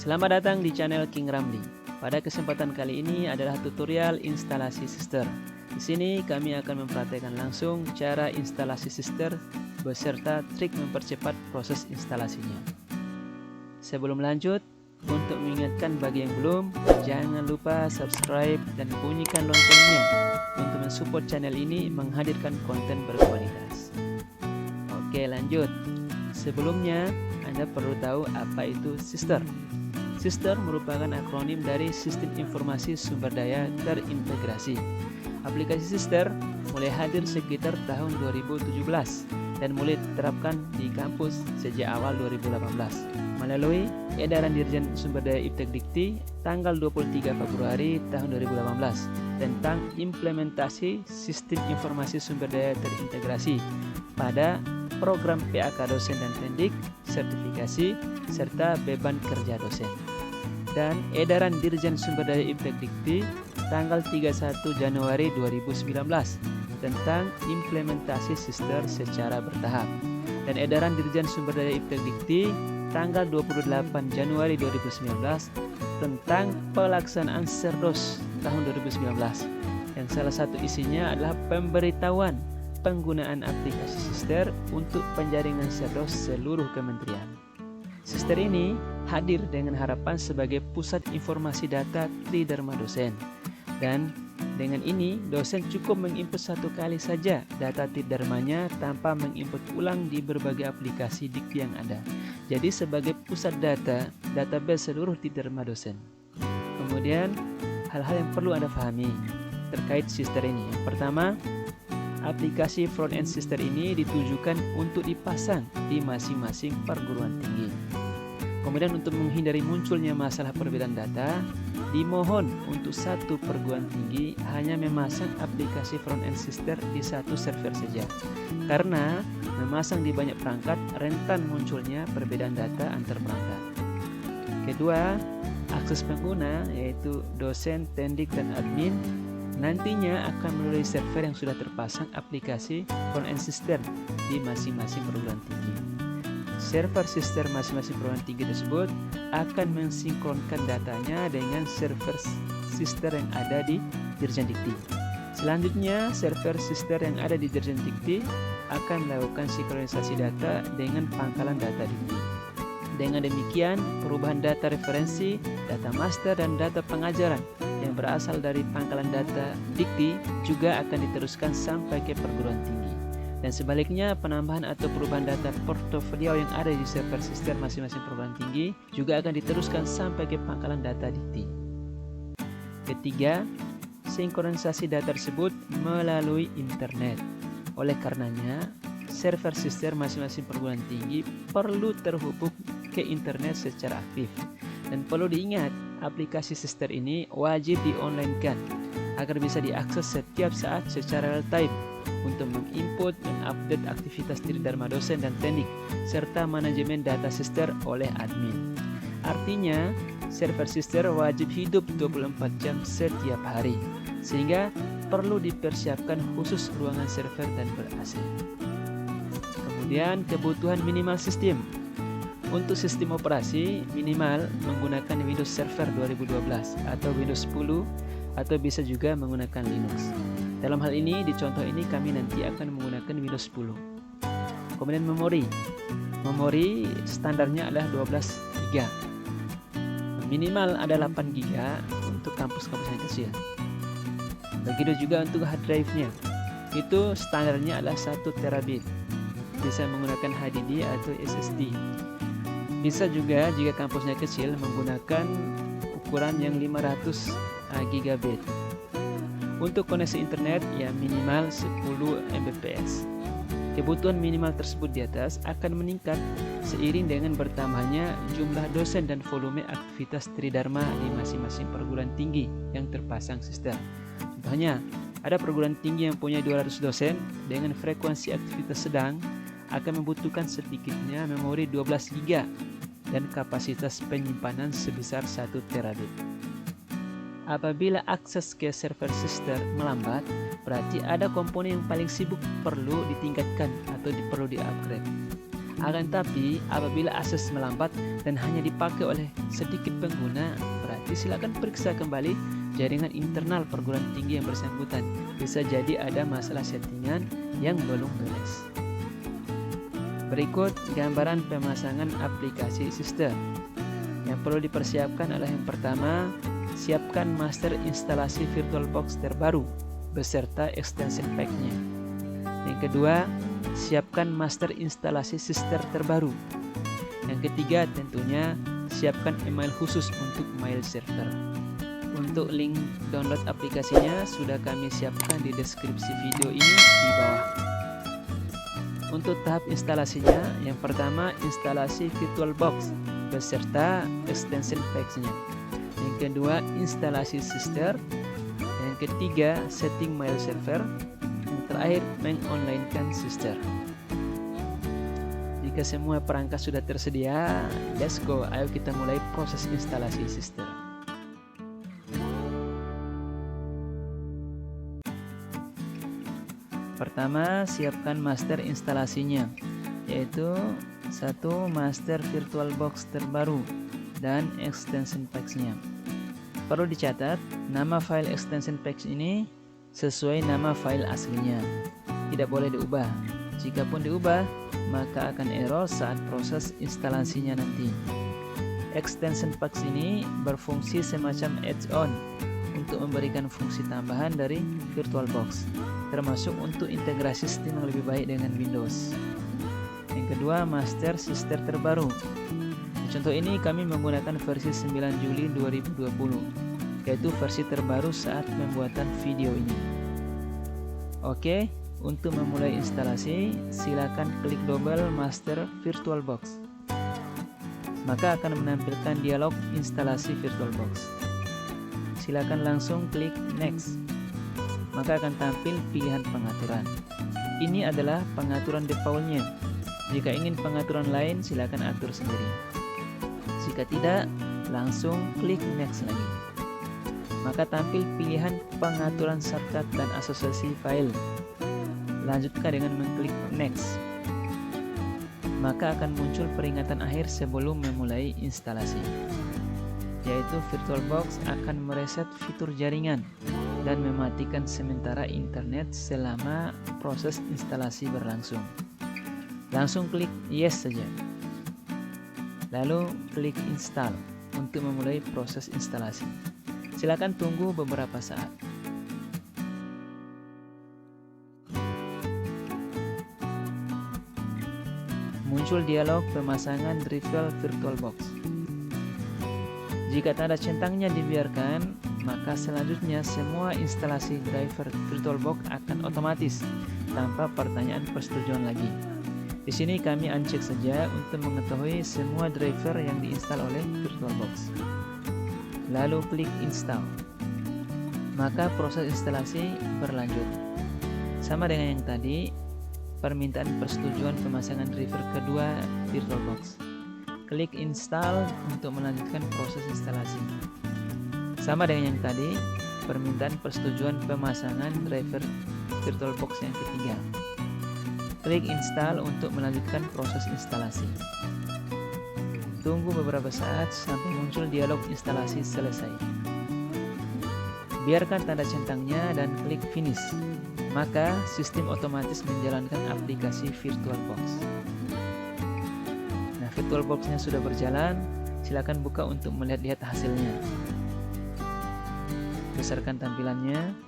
Selamat datang di channel King Ramli. Pada kesempatan kali ini adalah tutorial instalasi Sister. Di sini kami akan mempraktikkan langsung cara instalasi Sister beserta trik mempercepat proses instalasinya. Sebelum lanjut, untuk mengingatkan bagi yang belum, jangan lupa subscribe dan bunyikan loncengnya untuk mensupport channel ini menghadirkan konten berkualitas. Oke, lanjut. Sebelumnya, Anda perlu tahu apa itu Sister. Sister merupakan akronim dari Sistem Informasi Sumber Daya Terintegrasi. Aplikasi Sister mulai hadir sekitar tahun 2017 dan mulai diterapkan di kampus sejak awal 2018 melalui edaran Dirjen Sumber Daya Iptek Dikti tanggal 23 Februari tahun 2018 tentang implementasi Sistem Informasi Sumber Daya Terintegrasi pada program PAK dosen dan pendidik, sertifikasi, serta beban kerja dosen. Dan edaran Dirjen Sumber Daya Iptek Dikti tanggal 31 Januari 2019 tentang implementasi Sister secara bertahap. Dan edaran Dirjen Sumber Daya Iptek Dikti tanggal 28 Januari 2019 tentang pelaksanaan Serdos tahun 2019. Yang salah satu isinya adalah pemberitahuan penggunaan aplikasi Sister untuk penjaringan Serdos seluruh kementerian. Sister ini hadir dengan harapan sebagai pusat informasi data Tridharma dosen. Dan dengan ini, dosen cukup menginput satu kali saja data Tridharmanya tanpa menginput ulang di berbagai aplikasi dikti yang ada. Jadi sebagai pusat data, database seluruh Tridharma dosen. Kemudian, hal-hal yang perlu Anda pahami terkait Sister ini. Yang pertama, aplikasi front-end Sister ini ditujukan untuk dipasang di masing-masing perguruan tinggi. Kemudian untuk menghindari munculnya masalah perbedaan data, dimohon untuk satu perguruan tinggi hanya memasang aplikasi front-end Sister di satu server saja. Karena memasang di banyak perangkat rentan munculnya perbedaan data antar perangkat. Kedua, akses pengguna yaitu dosen, pendidik, dan admin nantinya akan melalui server yang sudah terpasang aplikasi front-end Sister di masing-masing perguruan tinggi. Server Sister masing-masing perguruan tinggi tersebut akan mensinkronkan datanya dengan server Sister yang ada di Dirjen Dikti. Selanjutnya, server Sister yang ada di Dirjen Dikti akan melakukan sinkronisasi data dengan pangkalan data Dikti. Dengan demikian, perubahan data referensi, data master, dan data pengajaran yang berasal dari pangkalan data Dikti juga akan diteruskan sampai ke perguruan tinggi. Dan sebaliknya, penambahan atau perubahan data portofolio yang ada di server Sister masing-masing perguruan tinggi juga akan diteruskan sampai ke pangkalan data Dikti. Ketiga, sinkronisasi data tersebut melalui internet. Oleh karenanya, server Sister masing-masing perguruan tinggi perlu terhubung ke internet secara aktif. Dan perlu diingat, aplikasi Sister ini wajib di-online-kan agar bisa diakses setiap saat secara real time untuk menginput dan update aktivitas Tridharma dosen dan pendidik serta manajemen data Sister oleh admin. Artinya, server Sister wajib hidup 24 jam setiap hari, sehingga perlu dipersiapkan khusus ruangan server dan ber-AC. Kemudian, kebutuhan minimal sistem. Untuk sistem operasi minimal menggunakan Windows Server 2012 atau Windows 10 atau bisa juga menggunakan Linux. Dalam hal ini, di contoh ini kami nanti akan menggunakan Windows 10. Kemudian memori. Memori standarnya adalah 12 GB. Minimal ada 8 GB untuk kampus-kampus yang kecil. Begitu juga untuk hard drive-nya. Itu standarnya adalah 1 TB. Bisa menggunakan HDD atau SSD. Bisa juga jika kampusnya kecil menggunakan ukuran yang 500 GB. Untuk koneksi internet ya minimal 10 Mbps. Kebutuhan minimal tersebut di atas akan meningkat seiring dengan bertambahnya jumlah dosen dan volume aktivitas Tridharma di masing-masing perguruan tinggi yang terpasang Sister. Contohnya, ada perguruan tinggi yang punya 200 dosen dengan frekuensi aktivitas sedang akan membutuhkan sedikitnya memori 12 GB dan kapasitas penyimpanan sebesar 1 TB. Apabila akses ke server Sister melambat, berarti ada komponen yang paling sibuk perlu ditingkatkan atau perlu di-upgrade. Akan tapi apabila akses melambat dan hanya dipakai oleh sedikit pengguna, berarti silakan periksa kembali jaringan internal perguruan tinggi yang bersangkutan. Bisa jadi ada masalah settingan yang belum beres. Berikut gambaran pemasangan aplikasi Sister. Yang perlu dipersiapkan adalah yang pertama, siapkan master instalasi VirtualBox terbaru beserta extension pack-nya. Yang kedua, siapkan master instalasi Sister terbaru. Yang ketiga, tentunya siapkan email khusus untuk mail server. Untuk link download aplikasinya sudah kami siapkan di deskripsi video ini di bawah. Untuk tahap instalasinya, yang pertama instalasi VirtualBox beserta extension packs-nya. Yang kedua, instalasi Sister. Yang ketiga, setting mail server. Yang terakhir, mengonlinekan Sister. Jika semua perangkat sudah tersedia, let's go. Ayo kita mulai proses instalasi Sister. Pertama, siapkan master instalasinya, yaitu satu master VirtualBox terbaru dan extension packs-nya. Perlu dicatat, nama file extension packs ini sesuai nama file aslinya, tidak boleh diubah. Jikapun diubah, maka akan error saat proses instalasinya nanti. Extension packs ini berfungsi semacam add-on untuk memberikan fungsi tambahan dari VirtualBox, termasuk untuk integrasi sistem yang lebih baik dengan Windows. Yang kedua, master Sister terbaru. Di contoh ini kami menggunakan versi 9 Juli 2020, yaitu versi terbaru saat pembuatan video ini. Oke, untuk memulai instalasi, silakan klik double master VirtualBox. Maka akan menampilkan dialog instalasi VirtualBox. Silakan langsung klik next. Maka akan tampil pilihan pengaturan. Ini adalah pengaturan defaultnya. Jika ingin pengaturan lain, silakan atur sendiri. Jika tidak, langsung klik next lagi. Maka tampil pilihan pengaturan shortcut dan asosiasi file. Lanjutkan dengan mengklik next. Maka akan muncul peringatan akhir sebelum memulai instalasi, yaitu VirtualBox akan mereset fitur jaringan dan mematikan sementara internet selama proses instalasi berlangsung. Langsung klik yes saja. Lalu klik install untuk memulai proses instalasi. Silakan tunggu beberapa saat. Muncul dialog pemasangan driver VirtualBox. Jika tanda centangnya dibiarkan, maka selanjutnya semua instalasi driver VirtualBox akan otomatis tanpa pertanyaan persetujuan lagi. Di sini kami uncek saja untuk mengetahui semua driver yang diinstal oleh VirtualBox. Lalu klik install. Maka proses instalasi berlanjut. Sama dengan yang tadi, permintaan persetujuan pemasangan driver kedua VirtualBox. Klik install untuk melanjutkan proses instalasi. Sama dengan yang tadi, permintaan persetujuan pemasangan driver VirtualBox yang ketiga. Klik install untuk melanjutkan proses instalasi. Tunggu beberapa saat sampai muncul dialog instalasi selesai. Biarkan tanda centangnya dan klik finish. Maka sistem otomatis menjalankan aplikasi VirtualBox. Nah, VirtualBox-nya sudah berjalan, silakan buka untuk melihat-lihat hasilnya. Besarkan tampilannya.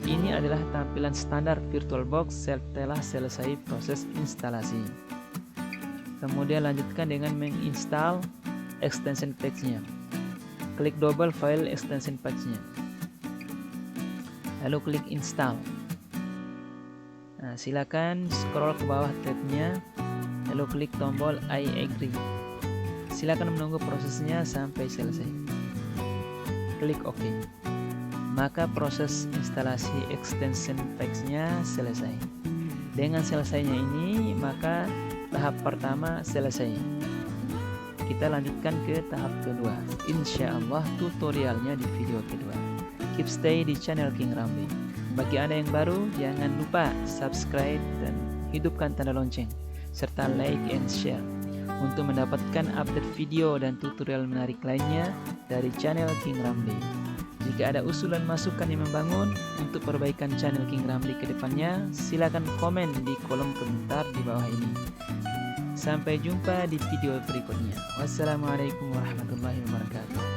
Ini adalah tampilan standar VirtualBox setelah selesai proses instalasi. Kemudian lanjutkan dengan menginstal extension packs-nya. Klik double file extension packs-nya. Lalu klik install. Nah, silakan scroll ke bawah tabnya, lalu klik tombol I agree. Silakan menunggu prosesnya sampai selesai. Klik OK. Maka proses instalasi extension packs-nya selesai. Dengan selesainya ini, maka tahap pertama selesai. Kita lanjutkan ke tahap kedua. Insya Allah tutorialnya di video kedua. Keep stay di channel King Ramli. Bagi Anda yang baru, jangan lupa subscribe dan hidupkan tanda lonceng serta like and share untuk mendapatkan update video dan tutorial menarik lainnya dari channel King Ramli. Jika ada usulan masukan yang membangun untuk perbaikan channel King Ramli ke depannya, silakan komen di kolom komentar di bawah ini. Sampai jumpa di video berikutnya. Wassalamualaikum warahmatullahi wabarakatuh.